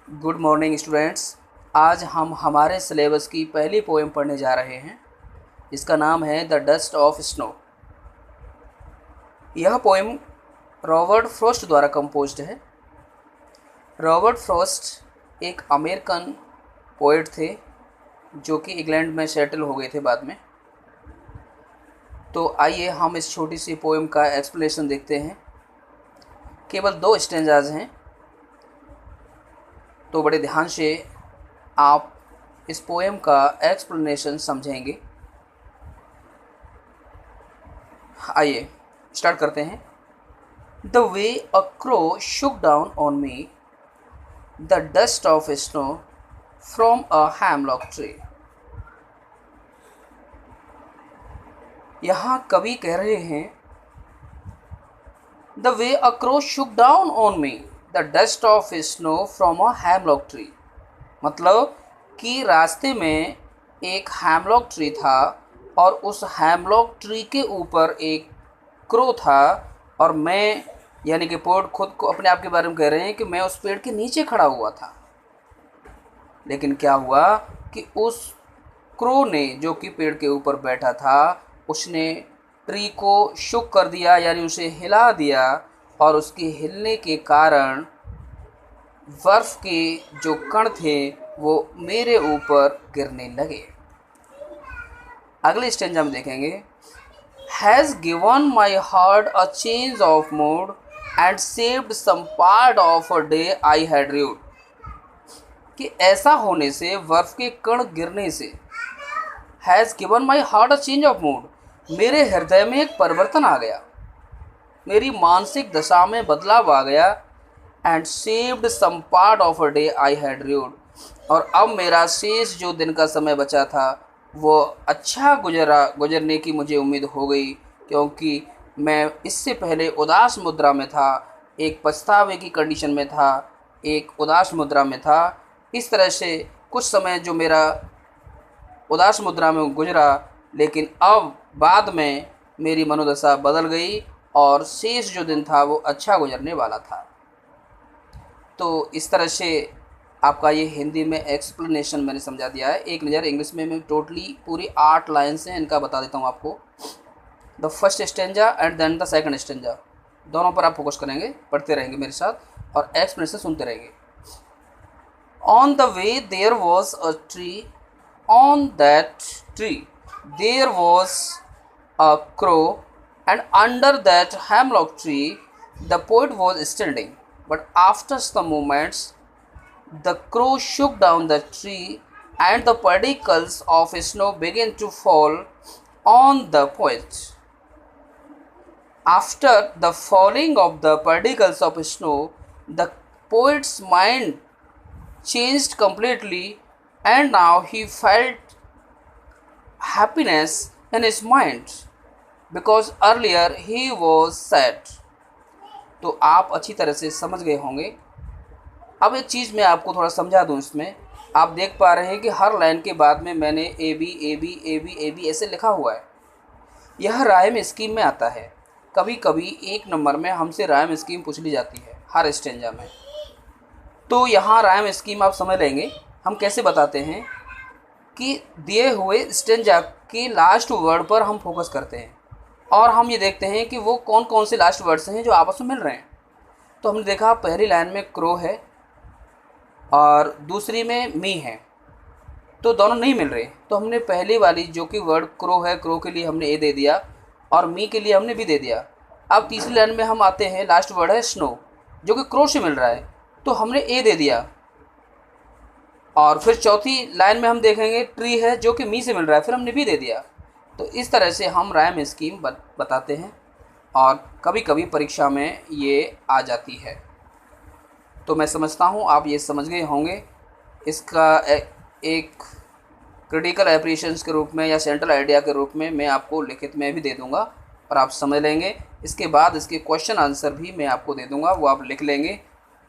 Good morning students. आज हम हमारे सिलेबस की पहली पोएम पढ़ने जा रहे हैं। इसका नाम है द डस्ट ऑफ स्नो। यह पोएम रॉबर्ट फ्रॉस्ट द्वारा कंपोज्ड है। रॉबर्ट फ्रॉस्ट एक अमेरिकन पोएट थे जो कि इंग्लैंड में सेटल हो गए थे बाद में। तो आइए हम इस छोटी सी पोएम का एक्सप्लेनेशन देखते हैं। केवल 2 स्टेंजाज हैं, तो बड़े ध्यान से आप इस पोएम का एक्सप्लेनेशन समझेंगे। आइए स्टार्ट करते हैं। The way a crow shook down on me the dust of snow from a hemlock tree. यहाँ कवि कह रहे हैं the way a crow shook down on me the dust of snow from a hemlock tree, मतलब कि रास्ते में एक हैमलॉक ट्री था और उस हैमलॉक ट्री के ऊपर एक क्रो था और मैं यानी कि पोएट खुद को अपने आप के बारे में कह रहे हैं कि मैं उस पेड़ के नीचे खड़ा हुआ था। लेकिन क्या हुआ कि उस क्रो ने, जो कि पेड़ के ऊपर बैठा था, उसने ट्री को शुक कर दिया, यानी उसे हिला दिया, और उसके हिलने के कारण बर्फ़ के जो कण थे वो मेरे ऊपर गिरने लगे। अगले स्टेंजा में देखेंगे, has given my heart a change of mood and saved some part of a day I had rued, कि ऐसा होने से, बर्फ़ के कण गिरने से, has given my heart a change of mood, मेरे हृदय में एक परिवर्तन आ गया, मेरी मानसिक दशा में बदलाव आ गया। And saved some part of a day I had rued, और अब मेरा शेष जो दिन का समय बचा था वो अच्छा गुजरने की मुझे उम्मीद हो गई, क्योंकि मैं इससे पहले उदास मुद्रा में था, एक पछतावे की कंडीशन में था, एक उदास मुद्रा में था। इस तरह से कुछ समय जो मेरा उदास मुद्रा में गुजरा, लेकिन अब बाद में मेरी मनोदशा बदल गई और शेष जो दिन था वो अच्छा गुजरने वाला था। तो इस तरह से आपका ये हिंदी में एक्सप्लेनेशन मैंने समझा दिया है। एक नज़र इंग्लिश में मैं टोटली पूरी 8 लाइन्स हैं, इनका बता देता हूँ आपको। The first stanza and then the second stanza, दोनों पर आप फोकस करेंगे, पढ़ते रहेंगे मेरे साथ और एक्सप्लेनेशन सुनते रहेंगे। On the way there was a tree, on that tree there was a crow, and under that hemlock tree the poet was standing. But after some moments the crow shook down the tree and the particles of snow began to fall on the poet. After the falling of the particles of snow, the poet's mind changed completely, and now he felt happiness in his mind because earlier he was sad. तो आप अच्छी तरह से समझ गए होंगे। अब एक चीज़ मैं आपको थोड़ा समझा दूं। इसमें आप देख पा रहे हैं कि हर लाइन के बाद में मैंने A B A B A B A B ऐसे लिखा हुआ है। यह राइम स्कीम में आता है। कभी कभी 1 नंबर में हमसे राइम स्कीम पूछ ली जाती है हर स्टेंजा में। तो यहाँ राइम स्कीम आप समझ लेंगे। हम कैसे बताते हैं कि दिए हुए स्टेंजा के लास्ट वर्ड पर हम फोकस करते हैं और हम ये देखते हैं कि वो कौन कौन से लास्ट वर्ड्स हैं जो आपस में मिल रहे हैं। तो हमने देखा पहली लाइन में क्रो है और दूसरी में मी है, तो दोनों नहीं मिल रहे। तो हमने पहली वाली जो कि वर्ड क्रो है, क्रो के लिए हमने ए दे दिया और मी के लिए हमने बी दे दिया। अब तीसरी लाइन में हम आते हैं, लास्ट वर्ड है स्नो जो कि क्रो से मिल रहा है, तो हमने ए दे दिया। और फिर चौथी लाइन में हम देखेंगे ट्री है जो कि मी से मिल रहा है, फिर हमने बी दे दिया। तो इस तरह से हम राइम स्कीम बताते हैं और कभी कभी परीक्षा में ये आ जाती है। तो मैं समझता हूँ आप ये समझ गए होंगे। इसका एक क्रिटिकल एप्रिशिएशन के रूप में या सेंट्रल आइडिया के रूप में मैं आपको लिखित में भी दे दूँगा और आप समझ लेंगे। इसके बाद इसके क्वेश्चन आंसर भी मैं आपको दे दूँगा, वो आप लिख लेंगे।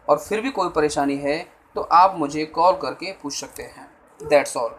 और फिर भी कोई परेशानी है तो आप मुझे कॉल करके पूछ सकते हैं। That's all.